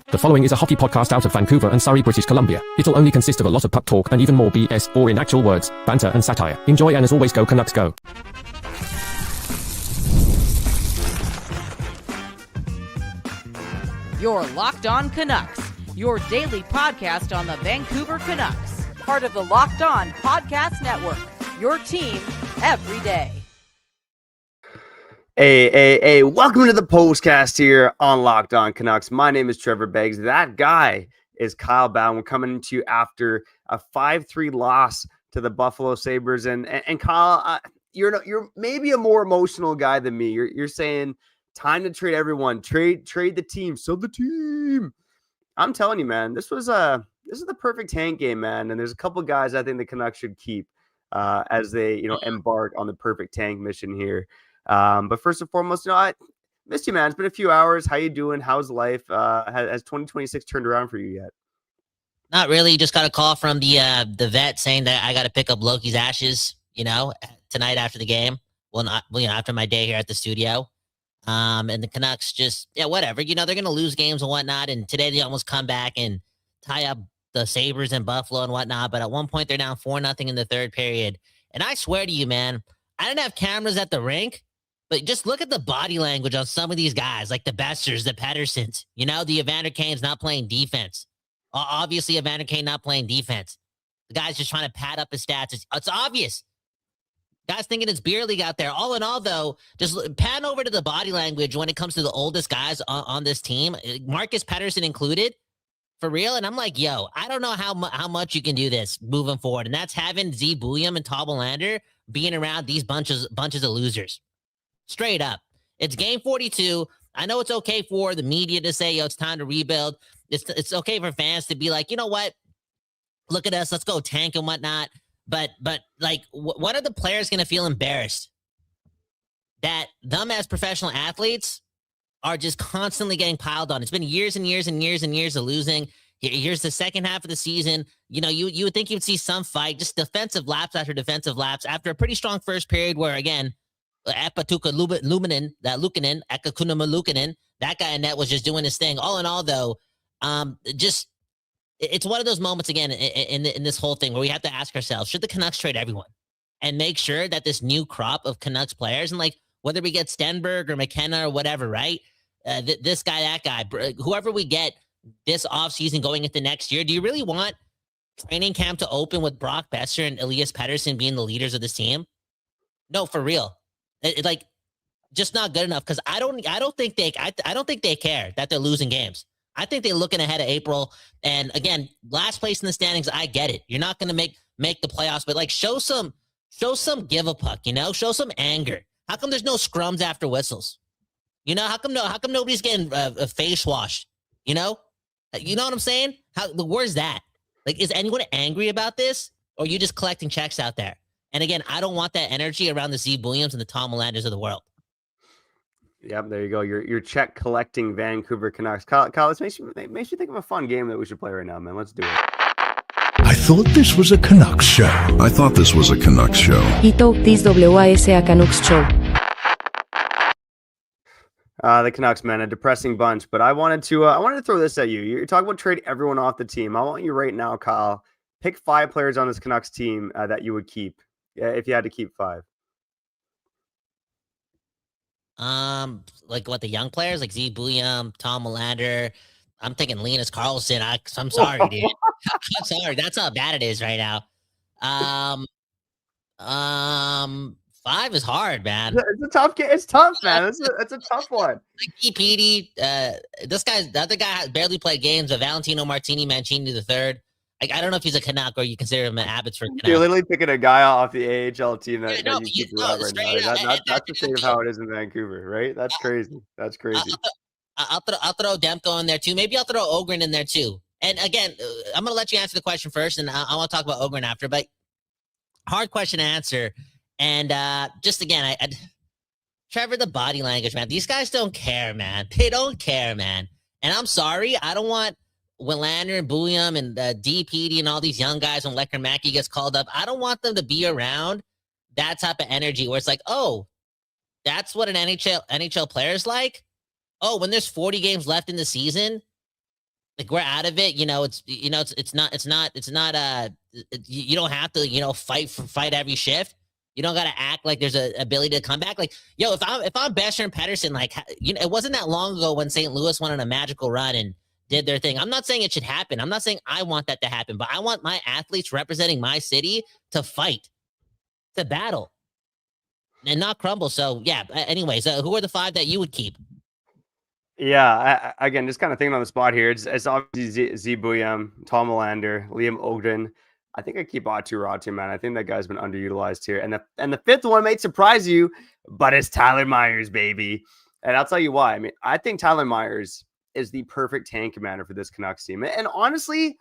The following is a hockey podcast out of Vancouver and Surrey, British Columbia. It'll only consist of a lot of puck talk and even more BS, or in actual words, banter and satire. Enjoy, and as always, go Canucks go. You're Locked On Canucks, your daily podcast on the Vancouver Canucks, part of the Locked On Podcast Network, your team every day. Hey, welcome to the postcast here on Locked On Canucks. My name is Trevor Beggs. That guy is Kyle Bowen. We're coming to you after a 5-3 loss to the Buffalo Sabres. And Kyle, you're maybe a more emotional guy than me. You're saying time to trade everyone, trade the team, sell the team. I'm telling you, man, this is the perfect tank game, man. And there's a couple guys I think the Canucks should keep as they embark on the perfect tank mission here. But first and foremost, I missed you, man. It's been a few hours. How you doing? How's life? Has 2026 turned around for you yet? Not really. Just got a call from the vet saying that I got to pick up Loki's ashes, tonight after the game. Well, not, after my day here at the studio. And the Canucks just, whatever. They're going to lose games and whatnot. And today they almost come back and tie up the Sabres and Buffalo and whatnot. But at one point they're down 4-0 in the third period. And I swear to you, man, I didn't have cameras at the rink. But just look at the body language on some of these guys, like the Besters, the Pedersens, the Evander Kane's not playing defense. Obviously, Evander Kane not playing defense. The guy's just trying to pad up his stats. It's obvious. Guys thinking it's beer league out there. All in all, though, just pan over to the body language when it comes to the oldest guys on this team, Marcus Pedersen included, for real. And I'm like, I don't know how much you can do this moving forward. And that's having Z Bouillon and Tom Lander being around these bunches of losers. Straight up. It's game 42. I know it's okay for the media to say, it's time to rebuild. It's okay for fans to be like, you know what? Look at us. Let's go tank and whatnot. But like, what are the players going to feel embarrassed that them as professional athletes are just constantly getting piled on? It's been years and years and years and years of losing. Here's the second half of the season. You would think you'd see some fight, just defensive laps after defensive laps after a pretty strong first period where, again, Epatuka Luukkonen, that guy in net was just doing his thing. All in all, though, it's one of those moments again in this whole thing where we have to ask ourselves: should the Canucks trade everyone and make sure that this new crop of Canucks players, and like whether we get Stenberg or McKenna or whatever, right? This guy, that guy, whoever we get this offseason going into next year, do you really want training camp to open with Brock Besser and Elias Pettersson being the leaders of this team? No, for real. Like, just not good enough, because I don't think they care that they're losing games. I think they're looking ahead of April. And again, last place in the standings, I get it. You're not going to make the playoffs, but like show some give a puck, show some anger. How come there's no scrums after whistles? How come nobody's getting face washed? You know what I'm saying? Where's that? Like, is anyone angry about this, or are you just collecting checks out there? And again, I don't want that energy around the Z Bouillons and the Tom Landers of the world. Yep, there you go. Your check collecting Vancouver Canucks. Kyle, this makes you think of a fun game that we should play right now, man. Let's do it. I thought this was a Canucks show. He thought this was a Canucks show. The Canucks, man, a depressing bunch. But I wanted to throw this at you. You're talking about trade everyone off the team. I want you right now, Kyle. Pick 5 players on this Canucks team that you would keep if you had to keep 5. Like what, the young players, like Z Bouillon, Tom Lander. I'm thinking Linus Karlsson. I'm sorry, dude. I'm sorry. That's how bad it is right now. 5 is hard, man. It's a tough game. It's tough, man. It's a tough one. Like Petey, the other guy barely played games, but Valentino Martini Mancini the third. Like, I don't know if he's a Canuck or you consider him an Abbotsford Canuck. You're literally picking a guy off the AHL team that you keep right now. That's the state of how it is in Vancouver, right? That's crazy. That's crazy. I'll throw Demko in there too. Maybe I'll throw Ogren in there too. And again, I'm going to let you answer the question first, and I want to talk about Ogren after. But hard question to answer. And just again, Trevor, the body language, man. These guys don't care, man. They don't care, man. And I'm sorry, I don't want when Lander and Bouillon and DPD and all these young guys, when Lecker Mackey gets called up, I don't want them to be around that type of energy where it's like, oh, that's what an NHL player is like. Oh, when there's 40 games left in the season, like we're out of it. You don't have to, fight every shift. You don't got to act like there's an ability to come back. Like, yo, if I'm Besser and Pedersen, like, it wasn't that long ago when St. Louis went on a magical run and did their thing. I'm not saying it should happen. I'm not saying I want that to happen, but I want my athletes representing my city to fight, to battle, and not crumble. So yeah. Anyways, who are the 5 that you would keep? Yeah, again, just kind of thinking on the spot here. It's obviously Z Buyam, Tom Melander, Liam Ogden. I think I keep Atu Ratu, man. I think that guy's been underutilized here. And the 5th one might surprise you, but it's Tyler Myers, baby. And I'll tell you why. I mean, I think Tyler Myers is the perfect tank commander for this Canucks team. And honestly,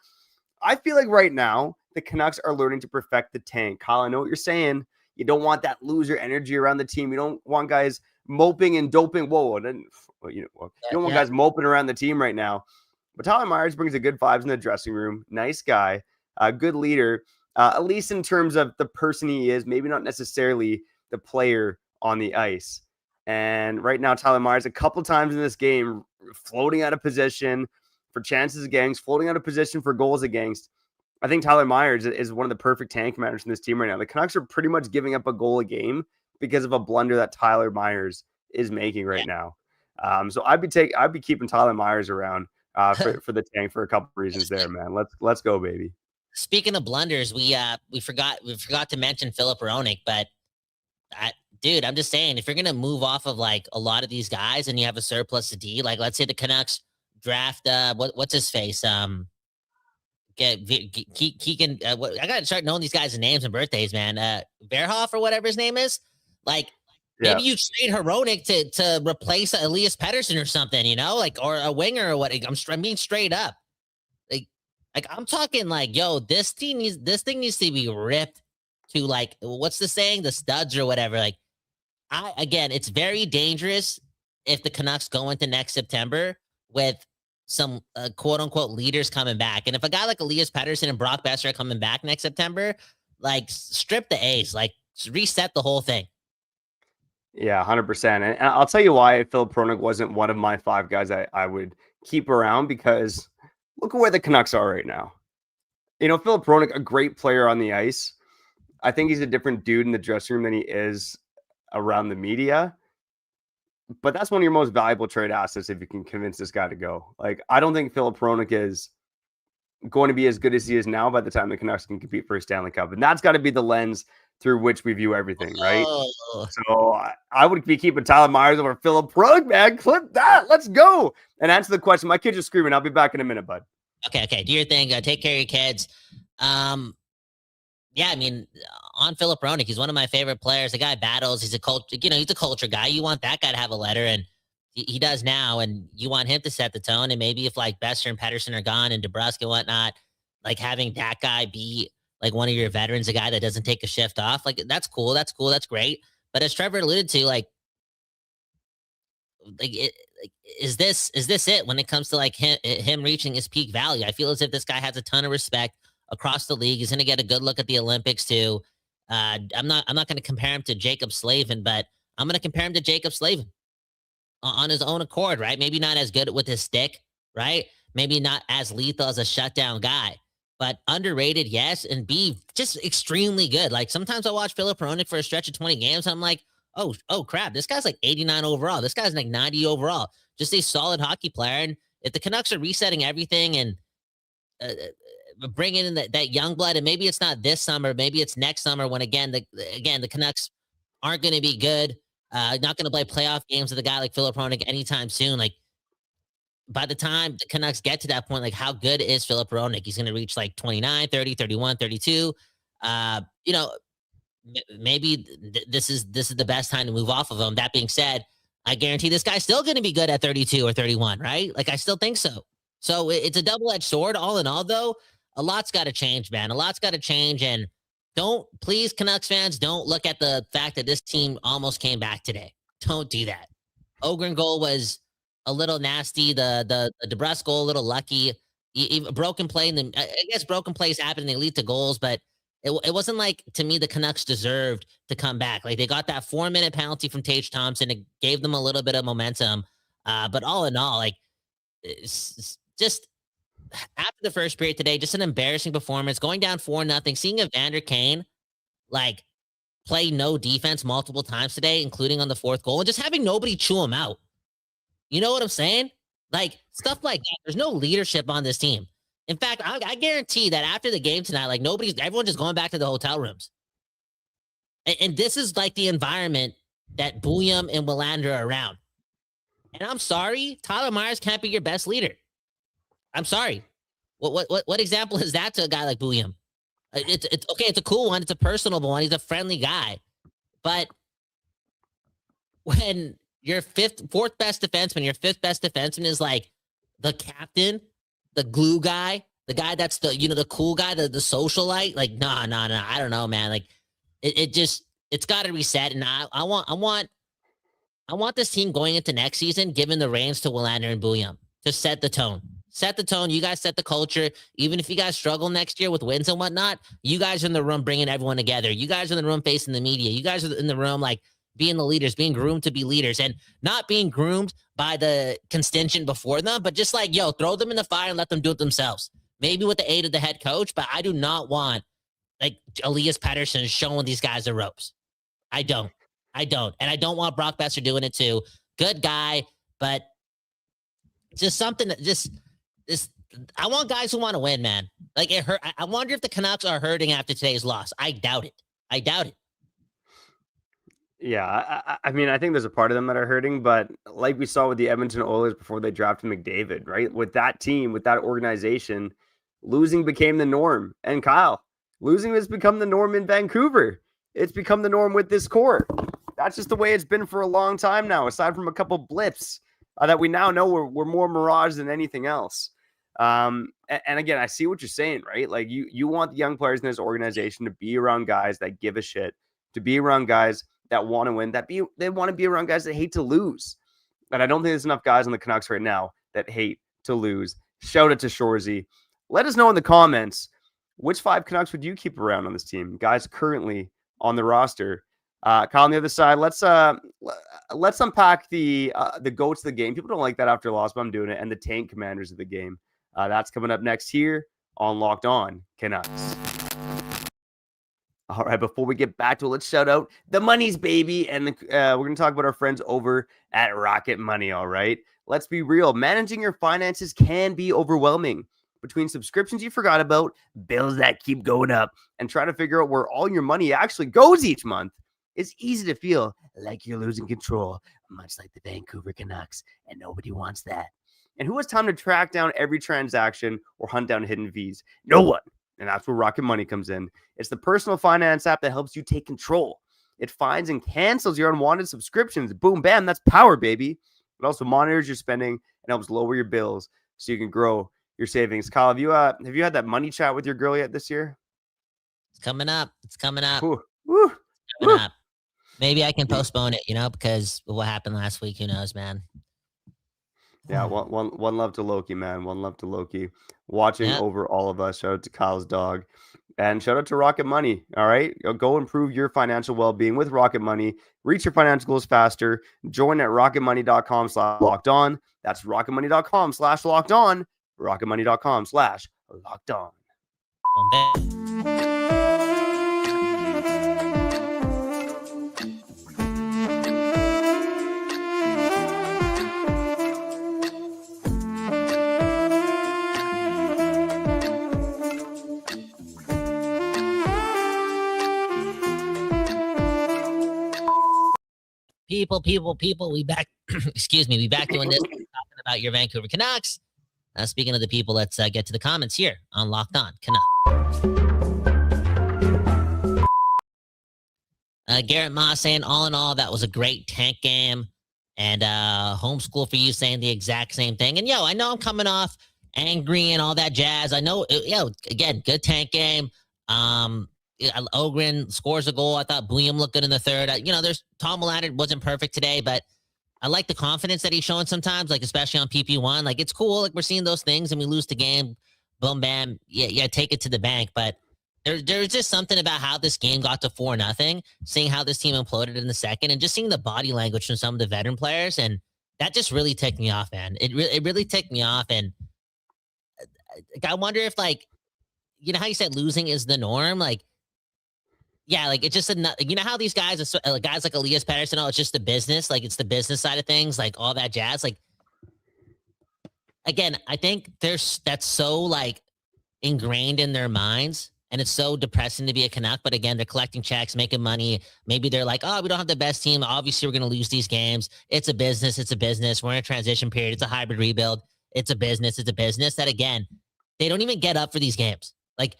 I feel like right now the Canucks are learning to perfect the tank. Kyle, I know what you're saying. You don't want that loser energy around the team. You don't want guys moping and doping. You don't want guys moping around the team right now. But Tyler Myers brings a good vibes in the dressing room. Nice guy, a good leader, at least in terms of the person he is, maybe not necessarily the player on the ice. And right now, Tyler Myers, a couple times in this game, floating out of position for chances against, floating out of position for goals against. I think Tyler Myers is one of the perfect tank commanders in this team right now. The Canucks are pretty much giving up a goal a game because of a blunder that Tyler Myers is making right now. So I'd be keeping Tyler Myers around for the tank for a couple of reasons there, man. Let's go, baby. Speaking of blunders, we forgot to mention Filip Hronek, but dude, I'm just saying, if you're gonna move off of like a lot of these guys and you have a surplus of D, like let's say the Canucks draft what's his face, Keegan. I gotta start knowing these guys' names and birthdays, man. Verhoff or whatever his name is. Like maybe you trade Hronek to replace Elias Pettersson or something, like or a winger or what. I'm being straight up. Like I'm talking like, yo, this thing needs to be ripped to like, what's the saying? The studs or whatever. Like it's very dangerous if the Canucks go into next September with some quote unquote leaders coming back. And if a guy like Elias Pettersson and Brock Besser are coming back next September, like strip the A's, like reset the whole thing. Yeah, 100%. And I'll tell you why Filip Hronek wasn't one of my 5 guys I would keep around, because look at where the Canucks are right now. Filip Hronek, a great player on the ice. I think he's a different dude in the dressing room than he is around the media. But that's one of your most valuable trade assets if you can convince this guy to go. Like, I don't think Filip Hronek is going to be as good as he is now by the time the Canucks can compete for a Stanley Cup. And that's got to be the lens through which we view everything, right? Oh. So I would be keeping Tyler Myers over Filip Hronek, man. Clip that. Let's go. And answer the question. My kids are screaming. I'll be back in a minute, bud. Okay. Do your thing. Take care of your kids. Yeah, I mean, on Filip Hronek, he's one of my favorite players. The guy battles. He's a culture guy. You want that guy to have a letter, and he does now. And you want him to set the tone. And maybe if like Besser and Pettersson are gone and DeBrusk and whatnot, like having that guy be like one of your veterans, a guy that doesn't take a shift off, like that's cool. That's great. But as Trevor alluded to, is this it when it comes to like him reaching his peak value? I feel as if this guy has a ton of respect across the league. He's going to get a good look at the Olympics too. I'm not going to compare him to Jacob Slavin, but I'm going to compare him to Jacob Slavin on his own accord, right? Maybe not as good with his stick, right? Maybe not as lethal as a shutdown guy, but underrated, yes, and B, just extremely good. Like sometimes I watch Filip Hronek for a stretch of 20 games. I'm like, oh crap, this guy's like 89 overall. This guy's like 90 overall. Just a solid hockey player. And if the Canucks are resetting everything and bringing in that young blood, and maybe it's not this summer, maybe it's next summer when the Canucks aren't going to be good, not going to play playoff games with a guy like Filip Hronek anytime soon. Like by the time the Canucks get to that point, like how good is Filip Hronek? He's going to reach like 29, 30, 31, 32. Maybe this is the best time to move off of him. That being said, I guarantee this guy's still going to be good at 32 or 31, right? Like I still think so. So it's a double-edged sword. All in all, though, a lot's got to change, man. A lot's got to change. And please, Canucks fans, don't look at the fact that this team almost came back today. Don't do that. Ogren goal was a little nasty. The DeBrusk goal, a little lucky. Broken play. I guess broken plays happen and they lead to goals, but it wasn't like, to me, the Canucks deserved to come back. Like they got that 4-minute penalty from Tage Thompson. It gave them a little bit of momentum. But all in all, like it's just after the first period today, just an embarrassing performance, going down 4-0, seeing Evander Kane like play no defense multiple times today, including on the fourth goal, and just having nobody chew him out. You know what I'm saying? Like stuff like that. There's no leadership on this team. In fact, I guarantee that after the game tonight, like everyone's just going back to the hotel rooms. And this is like the environment that Bouillon and Willander are around. And I'm sorry, Tyler Myers can't be your best leader. I'm sorry. What example is that to a guy like Bouillon? It's okay. It's a cool one. It's a personable one. He's a friendly guy. But when your fourth best defenseman, your fifth best defenseman is like the captain, the glue guy, the guy that's the cool guy, the socialite. Like, nah. I don't know, man. Like, it's got to reset. And I want this team going into next season, giving the reins to Willander and Bouillon to set the tone. Set the tone. You guys set the culture. Even if you guys struggle next year with wins and whatnot, you guys are in the room bringing everyone together. You guys are in the room facing the media. You guys are in the room like being the leaders, being groomed to be leaders, and not being groomed by the contingent before them, but just like, yo, throw them in the fire and let them do it themselves. Maybe with the aid of the head coach, but I do not want like Elias Pettersson showing these guys the ropes. I don't. And I don't want Brock Besser doing it too. Good guy, but just something that just I want guys who want to win, man. Like it hurt. I wonder if the Canucks are hurting after today's loss. I doubt it. Yeah, I mean, I think there's a part of them that are hurting, but like we saw with the Edmonton Oilers before they drafted McDavid, right? With that team, with that organization, losing became the norm. And Kyle, losing has become the norm in Vancouver. It's become the norm with this core. That's just the way it's been for a long time now, aside from a couple blips that we now know we're more mirage than anything else. And again, I see what you're saying, right? Like you want the young players in this organization to be around guys that give a shit, to be around guys that want to win, they want to be around guys that hate to lose. And I don't think there's enough guys on the Canucks right now that hate to lose. Shout out to Shorzy. Let us know in the comments, which 5 Canucks would you keep around on this team? Guys currently on the roster. Kyle, on the other side, let's unpack the goats of the game. People don't like that after a loss, but I'm doing it. And the tank commanders of the game. That's coming up next here on Locked On Canucks. All right, before we get back to it, let's shout out the Money's baby. And we're going to talk about our friends over at Rocket Money, all right? Let's be real. Managing your finances can be overwhelming. Between subscriptions you forgot about, bills that keep going up, and trying to figure out where all your money actually goes each month, it's easy to feel like you're losing control, much like the Vancouver Canucks, and nobody wants that. And who has time to track down every transaction or hunt down hidden fees? No one. And that's where Rocket Money comes in. It's the personal finance app that helps you take control. It finds and cancels your unwanted subscriptions. Boom, bam, that's power, baby. It also monitors your spending and helps lower your bills so you can grow your savings. Kyle, have you had that money chat with your girl yet this year? It's coming up. Ooh, woo, Coming up. Maybe I can postpone it, because of what happened last week. Who knows, man? Yeah, one love to Loki, man. One love to Loki. Watching over all of us. Shout out to Kyle's dog. And shout out to Rocket Money. All right. Go improve your financial well-being with Rocket Money. Reach your financial goals faster. Join at rocketmoney.com/locked-on. That's rocketmoney.com/locked-on. rocketmoney.com/locked-on. People, we back. Excuse me, we back doing this, talking about your Vancouver Canucks. Speaking of the people, let's get to the comments here on Locked On Canucks. Garrett Moss saying, all in all, that was a great tank game. And homeschool for you saying the exact same thing. And I know I'm coming off angry and all that jazz. I know, again, good tank game. Ogren scores a goal. I thought Bouillon looked good in the third. There's Tom Willander wasn't perfect today, but I like the confidence that he's showing sometimes, like especially on PP1. Like it's cool. Like we're seeing those things and we lose the game. Boom, bam. Yeah, take it to the bank. But there's just something about how this game got to 4-0, seeing how this team imploded in the second, and just seeing the body language from some of the veteran players. And that just really ticked me off, man. It really ticked me off. And I wonder if like, you know how you said losing is the norm? Like, yeah, like it's just you know how these guys are guys like Elias Pettersson, it's just the business, like it's the business side of things, like all that jazz. Like again, I think that's so like ingrained in their minds, and it's so depressing to be a Canuck. But again, they're collecting checks, making money. Maybe they're like, oh, we don't have the best team. Obviously, we're going to lose these games. It's a business. It's a business. We're in a transition period. It's a hybrid rebuild. It's a business. It's a business. That again, they don't even get up for these games. Like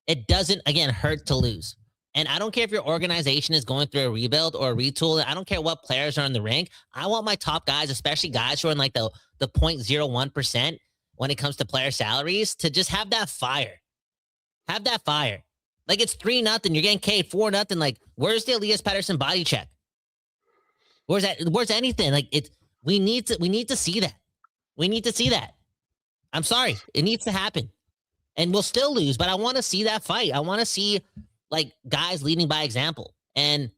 it doesn't, again, hurt to lose. And I don't care if your organization is going through a rebuild or a retool. I don't care what players are in the rink. I want my top guys, especially guys who are in like the 0.01% when it comes to player salaries, to just have that fire. Have that fire. Like it's 3-0. You're getting paid 4-0. Like, where's the Elias Pettersson body check? Where's that? Where's anything? Like we need to see that. We need to see that. I'm sorry. It needs to happen. And we'll still lose, but I want to see that fight. I want to see like guys leading by example. And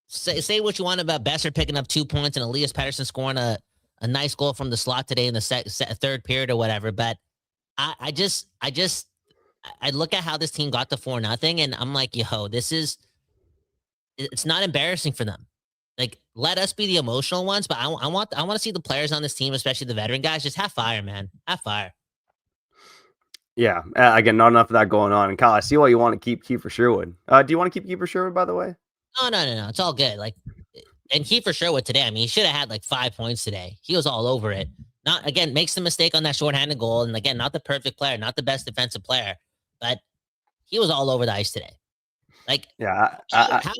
say what you want about Besser picking up 2 points and Elias Pettersson scoring a nice goal from the slot today in the third period or whatever. But I look at how this team got to 4-0 and I'm like, yo, it's not embarrassing for them. Like, let us be the emotional ones, but I want to see the players on this team, especially the veteran guys, just have fire, man. Have fire. Yeah, again, not enough of that going on. And Kyle, I see why you want to keep Kiefer Sherwood. Do you want to keep Kiefer Sherwood, by the way? No. It's all good. Like, and Kiefer Sherwood today, I mean, he should have had like 5 points today. He was all over it. Not, again, makes the mistake on that shorthanded goal. And again, not the perfect player, not the best defensive player, but he was all over the ice today. Like, yeah, how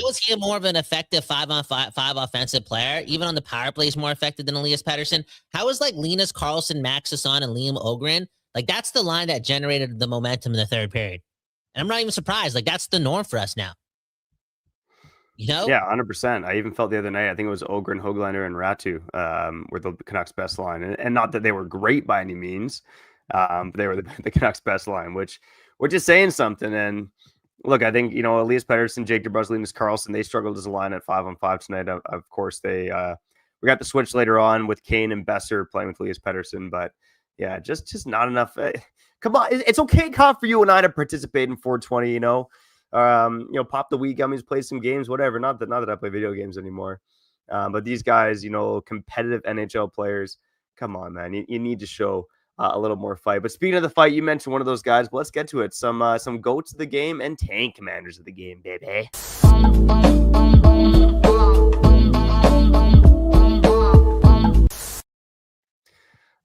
is he more of an effective 5-on-5 offensive player? Even on the power play, he's more effective than Elias Pettersson. How is like Linus Karlsson, Max Sasson, and Liam Ogren? Like, that's the line that generated the momentum in the third period. And I'm not even surprised. Like, that's the norm for us now. You know? Yeah, 100%. I even felt the other night, I think it was Ogren, Höglander, and Ratu were the Canucks' best line. And not that they were great by any means, but they were the Canucks' best line, which is saying something. And look, I think, Elias Pettersson, Jake DeBrusk, Linus Karlsson, they struggled as a line at 5-on-5 tonight. Of course, we got the switch later on with Kane and Besser playing with Elias Pettersson, but yeah, just not enough. Come on, it's okay, Kyle, for you and I to participate in 420. Pop the weed gummies, play some games, whatever. Not that I play video games anymore, but these guys, competitive NHL players. Come on, man, you need to show a little more fight. But speaking of the fight, you mentioned one of those guys. But let's get to it. Some goats of the game and tank commanders of the game, baby.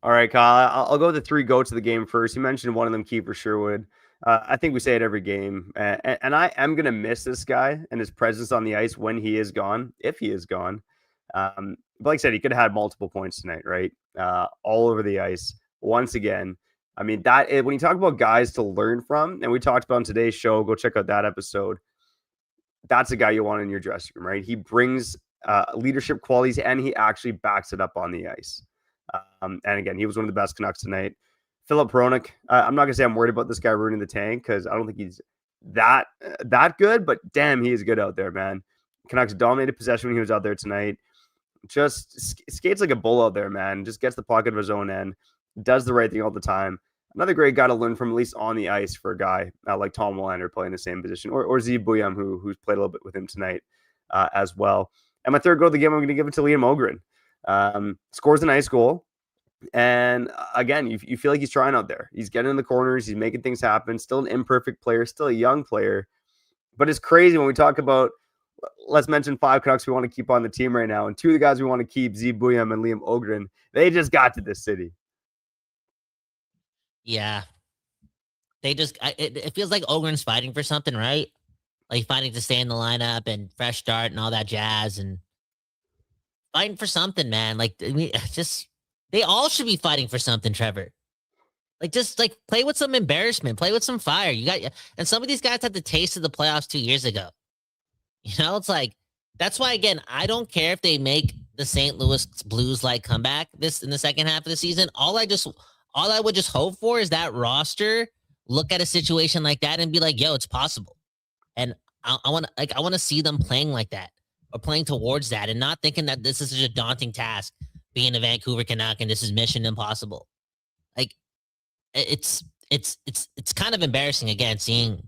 All right, Kyle, I'll go with the 3 goats of the game first. You mentioned one of them, Kiefer Sherwood. I think we say it every game. And I am going to miss this guy and his presence on the ice when he is gone, if he is gone. But like I said, he could have had multiple points tonight, right? All over the ice. Once again, I mean, when you talk about guys to learn from, and we talked about on today's show, go check out that episode. That's a guy you want in your dressing room, right? He brings leadership qualities and he actually backs it up on the ice. And again, he was one of the best Canucks tonight. Philip Hronek, I'm not going to say I'm worried about this guy ruining the tank because I don't think he's that good, but damn, he is good out there, man. Canucks dominated possession when he was out there tonight. Just skates like a bull out there, man. Just gets the pocket of his own end, does the right thing all the time. Another great guy to learn from, at least on the ice, for a guy like Tom Willander playing the same position, or Z Buyam, who's played a little bit with him tonight as well. And my third goal of the game, I'm going to give it to Liam Ogren. Scores a nice goal. And again, you feel like he's trying out there. He's getting in the corners. He's making things happen. Still an imperfect player, still a young player. But it's crazy when we talk about, let's mention 5 Canucks we want to keep on the team right now. And 2 of the guys we want to keep, Z Buyam and Liam Ogren, they just got to this city. Yeah. It feels like Ogren's fighting for something, right? Like fighting to stay in the lineup and fresh start and all that jazz and fighting for something, man. Like, I mean, they all should be fighting for something, Trevor. Like, just like play with some embarrassment, play with some fire. And some of these guys had the taste of the playoffs 2 years ago. It's like, that's why, again, I don't care if they make the St. Louis Blues like comeback in the second half of the season. All I would just hope for is that roster look at a situation like that and be like, yo, it's possible. And I want to see them playing like that or playing towards that and not thinking that this is such a daunting task being a Vancouver Canuck and this is mission impossible. Like it's kind of embarrassing again seeing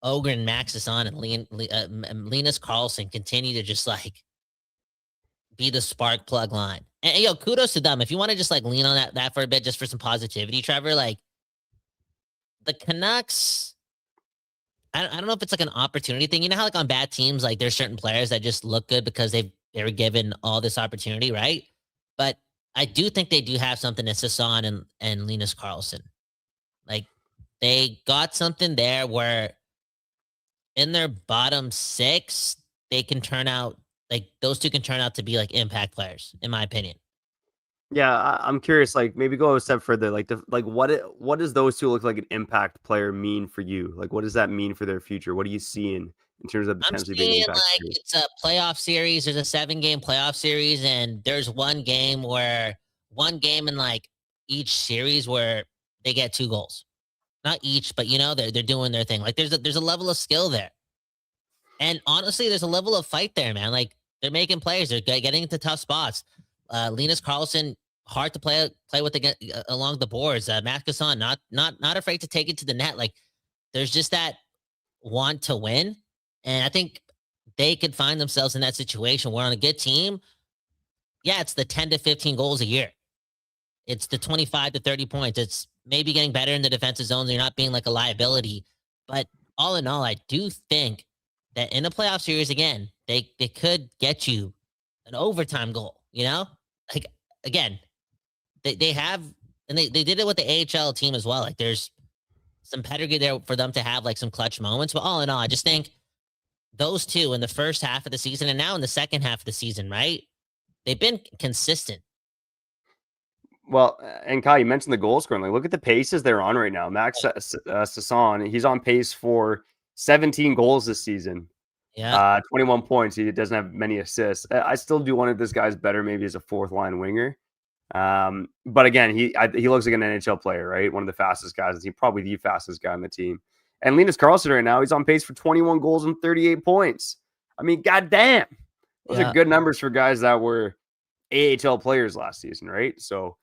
Ogren, Maxison, and Linus Carlson continue to just like be the spark plug line. And yo, kudos to them. If you want to just like lean on that for a bit, just for some positivity, Trevor, like the Canucks, I don't know if it's like an opportunity thing. You know how like on bad teams, like there's certain players that just look good because they were given all this opportunity, right? But I do think they do have something in Sasson and Linus Carlson. Like they got something there where in their bottom six, they can turn out like those two can turn out to be like impact players, in my opinion. Yeah, I'm curious. Like, maybe go a step further. Like, what does those two look like an impact player mean for you? Like, what does that mean for their future? What are you seeing in terms of I'm potentially being seeing impact like players? it's a playoff series. There's a 7-game playoff series, and there's one game in like each series where they get 2 goals. Not each, but they're doing their thing. Like there's a level of skill there. And honestly, there's a level of fight there, man. Like they're making plays, they're getting into tough spots. Linus Carlson, hard to play with along the boards. Matheson, not afraid to take it to the net. Like there's just that want to win, and I think they could find themselves in that situation where on a good team, yeah, it's the 10 to 15 goals a year. It's the 25 to 30 points. It's maybe getting better in the defensive zones. You're not being like a liability. But all in all, I do think that in a playoff series again, they could get you an overtime goal, Like again, they have and they did it with the AHL team as well. Like there's some pedigree there for them to have like some clutch moments. But all in all, I just think those two in the first half of the season and now in the second half of the season, right? They've been consistent. Well, and Kyle, you mentioned the goal scoring. Like, look at the paces they're on right now. Max Sasson, he's on pace for 17 goals this season. Yeah. 21 points. He doesn't have many assists. I still do want this guy's better, maybe as a fourth line winger. But again, he looks like an NHL player, right? One of the fastest guys. He's probably the fastest guy on the team. And Linus Carlson right now, he's on pace for 21 goals and 38 points. I mean, goddamn, those are good numbers for guys that were AHL players last season, right? So,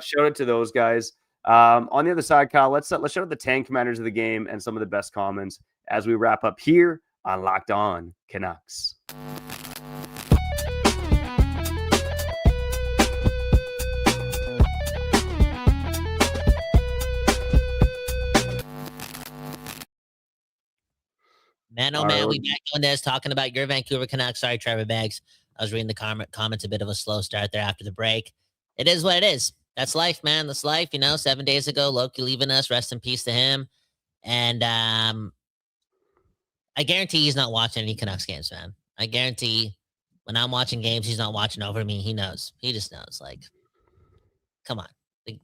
shout out to those guys. On the other side, Kyle, let's shout out the 10 commanders of the game and some of the best comments as we wrap up here on Locked On Canucks. Man, oh man, we back on this talking about your Vancouver Canucks. Sorry, Trevor Beggs. I was reading the comments, a bit of a slow start there after the break. It is what it is. That's life, man. That's life. 7 days ago, Loki leaving us. Rest in peace to him. And I guarantee he's not watching any Canucks games, man. I guarantee when I'm watching games, he's not watching over me. He knows. He just knows. Like, come on.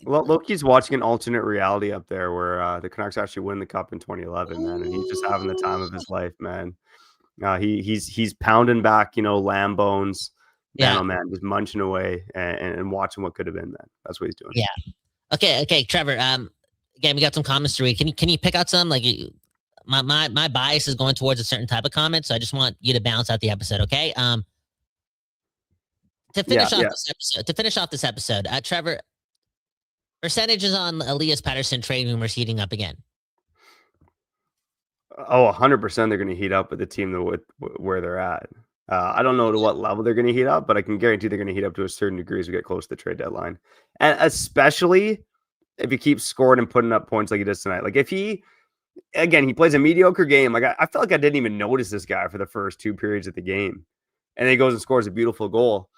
Well, Loki's watching an alternate reality up there where the Canucks actually win the cup in 2011, man, and he's just having the time of his life, man. He's pounding back, lamb bones, man, oh man, just munching away and watching what could have been. Man, that's what he's doing. Yeah. Okay, Trevor. Again, we got some comments to read. Can you pick out some? Like, my bias is going towards a certain type of comment, so I just want you to balance out the episode. Okay. To finish off this episode, Trevor. Percentages on Elias Pettersson trade rumors heating up again. Oh, 100% they're going to heat up with the team where they're at. I don't know to what level they're going to heat up, but I can guarantee they're going to heat up to a certain degree as we get close to the trade deadline. And especially if he keeps scoring and putting up points like he does tonight. Like if he plays a mediocre game. Like I felt like I didn't even notice this guy for the first 2 periods of the game. And then he goes and scores a beautiful goal.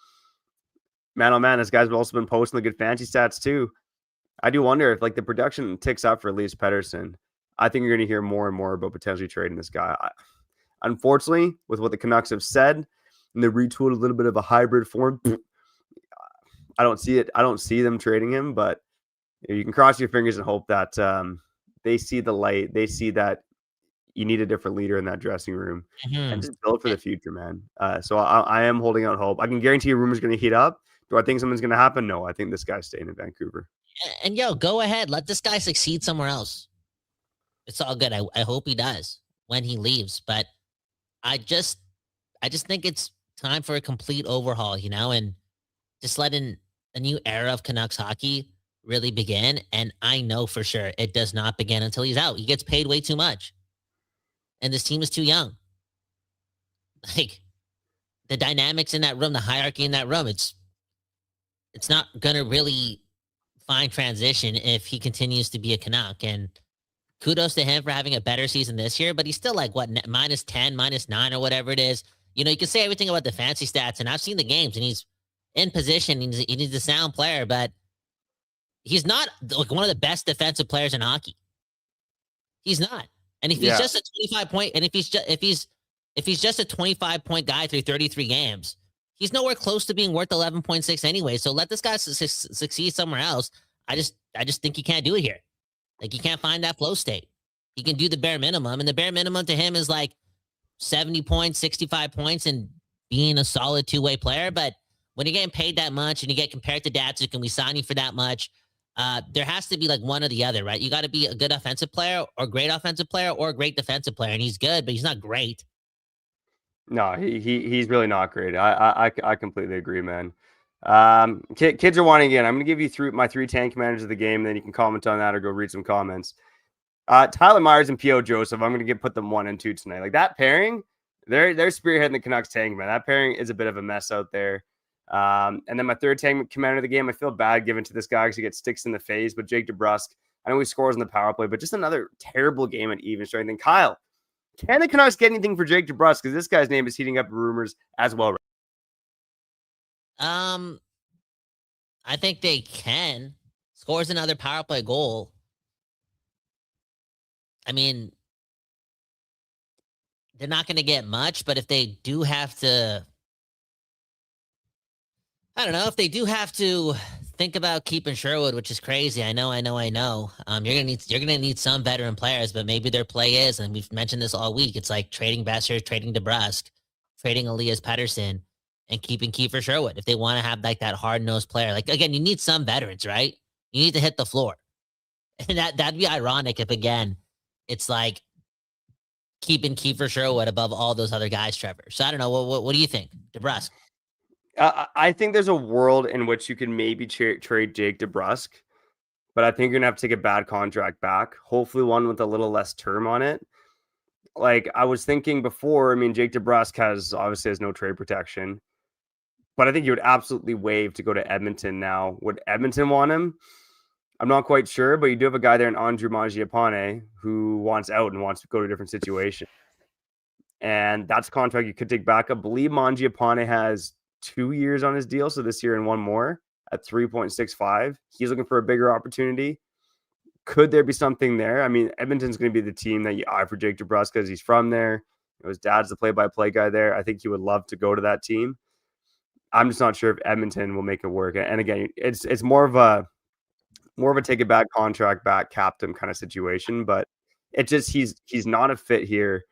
Man, oh man, this guy's also been posting the good fantasy stats too. I do wonder if like the production ticks up for Elias Pettersson. I think you're going to hear more and more about potentially trading this guy. Unfortunately, with what the Canucks have said, and they retooled a little bit of a hybrid form, I don't see it. I don't see them trading him, but you can cross your fingers and hope that they see the light. They see that you need a different leader in that dressing room and just build for the future, man. So I am holding out hope. I can guarantee a rumor's going to heat up. Do I think something's going to happen? No, I think this guy's staying in Vancouver. And go ahead. Let this guy succeed somewhere else. It's all good. I hope he does when he leaves. But I just think it's time for a complete overhaul, and just let in a new era of Canucks hockey. really begin. And I know for sure it does not begin until he's out. He gets paid way too much. And this team is too young. Like, the dynamics in that room, the hierarchy in that room, it's not going to really find transition if he continues to be a Canuck. And kudos to him for having a better season this year, but he's still like, what, minus 10, minus 9 or whatever it is. You know, you can say everything about the fancy stats, and I've seen the games, and he's in position. He's a sound player, but he's not like one of the best defensive players in hockey. He's not. And if he's just a 25 point, and if he's just a 25 point guy through 33 games, he's nowhere close to being worth 11.6 anyway. So let this guy succeed somewhere else. I just think he can't do it here. Like, he can't find that flow state. He can do the bare minimum, and the bare minimum to him is like 70 points, 65 points, and being a solid two-way player. But when you're getting paid that much and you get compared to Datsuk and we sign you for that much, there has to be like one or the other, right? You got to be a good offensive player or great offensive player or a great defensive player. And he's good, but he's not great. No, he's really not great. I completely agree, man. Kids are wanting again. I'm going to give you my 3 tank managers of the game, and then you can comment on that or go read some comments. Tyler Myers and P.O. Joseph, I'm going to put them 1 and 2 tonight. Like, that pairing, they're spearheading the Canucks tank, man. That pairing is a bit of a mess out there. And then my 3rd tank commander of the game, I feel bad giving to this guy because he gets sticks in the face, but Jake DeBrusk, I know he scores on the power play, but just another terrible game at even strength. And Kyle, can the Canucks get anything for Jake DeBrusk? Because this guy's name is heating up rumors as well. I think they can. Scores another power play goal. I mean, they're not going to get much, but if they do have to, I don't know, if they do have to think about keeping Sherwood, which is crazy. I know. You're gonna need some veteran players, but maybe their play is, and we've mentioned this all week, it's like trading Besser, trading DeBrusk, trading Elias Pettersson, and keeping Kiefer Sherwood if they want to have like that hard-nosed player. Like, again, you need some veterans, right? You need to hit the floor. And that'd be ironic if, again, it's like keeping Kiefer Sherwood above all those other guys, Trevor. So I don't know. What do you think, DeBrusk? I think there's a world in which you can maybe trade Jake DeBrusk, but I think you're going to have to take a bad contract back. Hopefully one with a little less term on it. Like, I was thinking before, I mean, Jake DeBrusk obviously has no trade protection, but I think you would absolutely waive to go to Edmonton now. Would Edmonton want him? I'm not quite sure, but you do have a guy there in Andrew Mangiapane who wants out and wants to go to a different situation. And that's a contract you could take back. I believe Mangiapane has 2 years on his deal, so this year and one more at 3.65. He's looking for a bigger opportunity. Could there be something there? I mean, Edmonton's going to be the team that you eye for Jake DeBrusk because he's from there. His dad's the play-by-play guy there. I think he would love to go to that team. I'm just not sure if Edmonton will make it work. And again, it's more of a take it back, contract back, captain kind of situation. But it just he's not a fit here.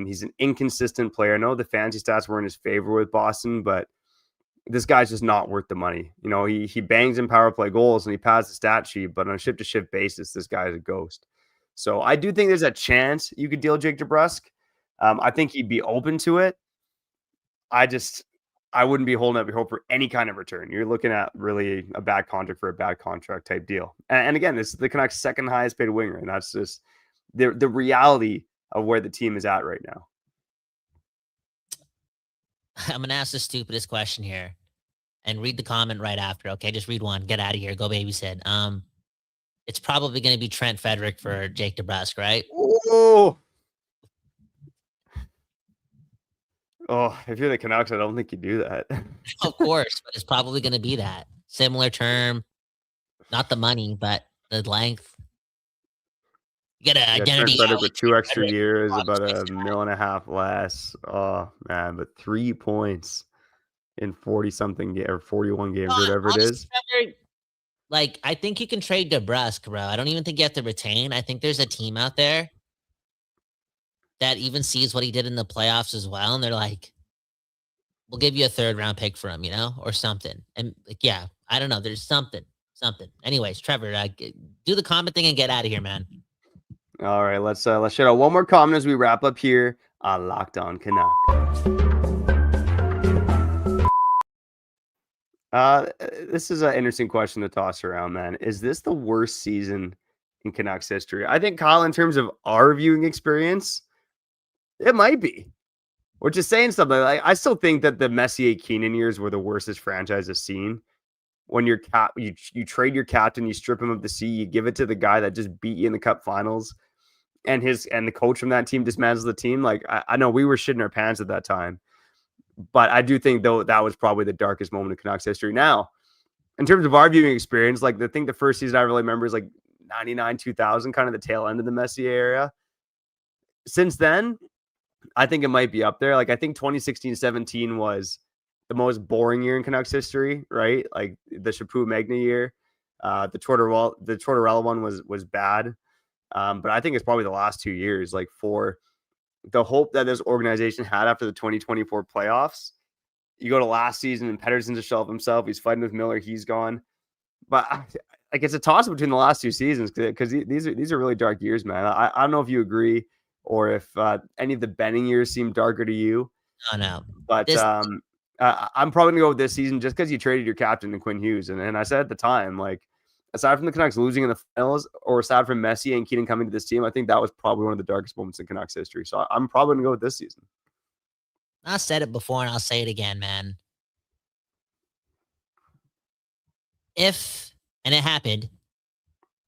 He's an inconsistent player. I know the fantasy stats were in his favor with Boston, but this guy's just not worth the money. You know, he bangs in power play goals and he passes the stat sheet, but on a shift-to-shift basis, this guy is a ghost. So I do think there's a chance you could deal Jake DeBrusk. I think he'd be open to it. I wouldn't be holding up your hope for any kind of return. You're looking at really a bad contract for a bad contract type deal. And again, this is the Canucks' second highest paid winger, and that's just the reality of where the team is at right now. I'm going to ask the stupidest question here and read the comment right after. Okay, just read one. Get out of here. Go babysit. It's probably going to be Trent Frederick for Jake DeBrusk, right? Oh, if you're the Canucks, I don't think you do that. Of course, but it's probably going to be that. Similar term. Not the money, but the length. You get an identity. Trent with 2 extra years, about $1.5 million less. Oh, man, but 3 points in 40-something or 41 games, whatever it is. Trevor, like, I think you can trade DeBrusk, bro. I don't even think you have to retain. I think there's a team out there that even sees what he did in the playoffs as well. And they're like, we'll give you a 3rd-round pick for him, you know, or something. And like, yeah, I don't know. There's something. Anyways, Trevor, do the comment thing and get out of here, man. All right, let's shout out one more comment as we wrap up here on Locked On Canucks. This is an interesting question to toss around, man. Is this the worst season in Canucks history? I think, Kyle, in terms of our viewing experience, it might be. Which is saying something. Like, I still think that the Messier-Keenan years were the worst this franchise has seen. When you trade your captain, you strip him of the C, you give it to the guy that just beat you in the Cup Finals, and the coach from that team dismantles the team. Like, I know we were shitting our pants at that time, but I do think though that was probably the darkest moment in Canucks history. Now, in terms of our viewing experience, like the first season I really remember is like 99, 2000, kind of the tail end of the Messier era. Since then, I think it might be up there. Like, I think 2016-17 was the most boring year in Canucks history, right? Like the Chapu Magna year. The Tortorella one was bad. But I think it's probably the last 2 years, like for the hope that this organization had after the 2024 playoffs. You go to last season and Pettersson's a shell of himself. He's fighting with Miller. He's gone. But like it's a toss between the last 2 seasons because these are really dark years, man. I don't know if you agree or if any of the Benning years seem darker to you. Oh, no. But I'm probably going to go with this season just because you traded your captain to Quinn Hughes. And I said at the time, like, aside from the Canucks losing in the finals or aside from Messier and Keenan coming to this team, I think that was probably one of the darkest moments in Canucks history. So I'm probably going to go with this season. I said it before and I'll say it again, man. And it happened,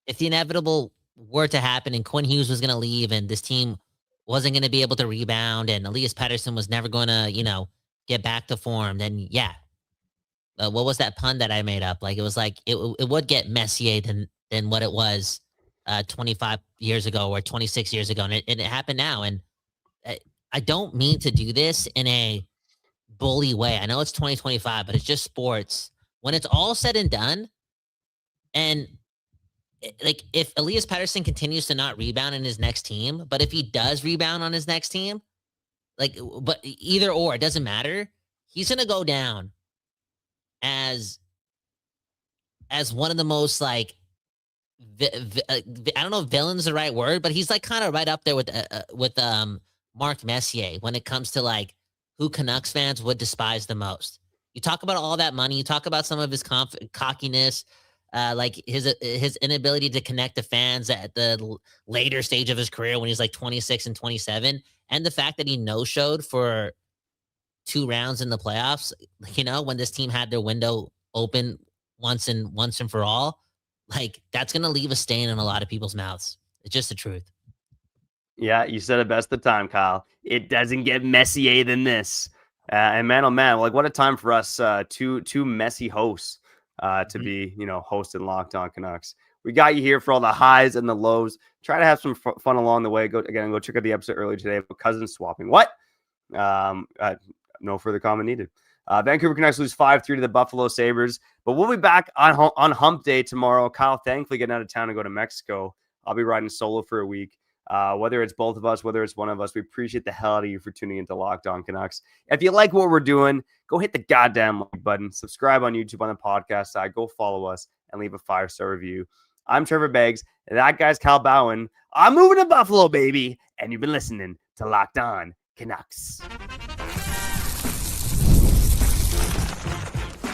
if the inevitable were to happen and Quinn Hughes was going to leave and this team wasn't going to be able to rebound and Elias Pettersson was never going to, get back to form, then yeah. What was that pun that I made up? Like, it was like, it would get Messier than what it was 25 years ago or 26 years ago. And it happened now. And I don't mean to do this in a bully way. I know it's 2025, but it's just sports. When it's all said and done, and like if Elias Pettersson continues to not rebound in his next team, but if he does rebound on his next team, but either or, it doesn't matter. He's going to go down as one of the most like, I don't know if villain's the right word, but he's like kind of right up there with Mark Messier when it comes to like who Canucks fans would despise the most. You talk about all that money, you talk about some of his cockiness, like his inability to connect to fans at the later stage of his career when he's like 26 and 27, and the fact that he no-showed for 2 rounds in the playoffs, when this team had their window open once and for all, like that's going to leave a stain in a lot of people's mouths. It's just the truth. Yeah, you said it best of the time, Kyle. It doesn't get Messier than this. And man, oh man, like what a time for us, two messy hosts to be, hosting Locked On Canucks. We got you here for all the highs and the lows. Try to have some fun along the way. Go check out the episode earlier today about cousins swapping. What? No further comment needed. Vancouver Canucks lose 5-3 to the Buffalo Sabres, but we'll be back on Hump Day tomorrow. Kyle, thankfully, getting out of town to go to Mexico. I'll be riding solo for a week. Whether it's both of us, whether it's one of us, we appreciate the hell out of you for tuning into Locked On Canucks. If you like what we're doing, go hit the goddamn like button, subscribe on YouTube on the podcast side, go follow us, and leave a 5-star review. I'm Trevor Beggs, and that guy's Kyle Bowen. I'm moving to Buffalo, baby, and you've been listening to Locked On Canucks.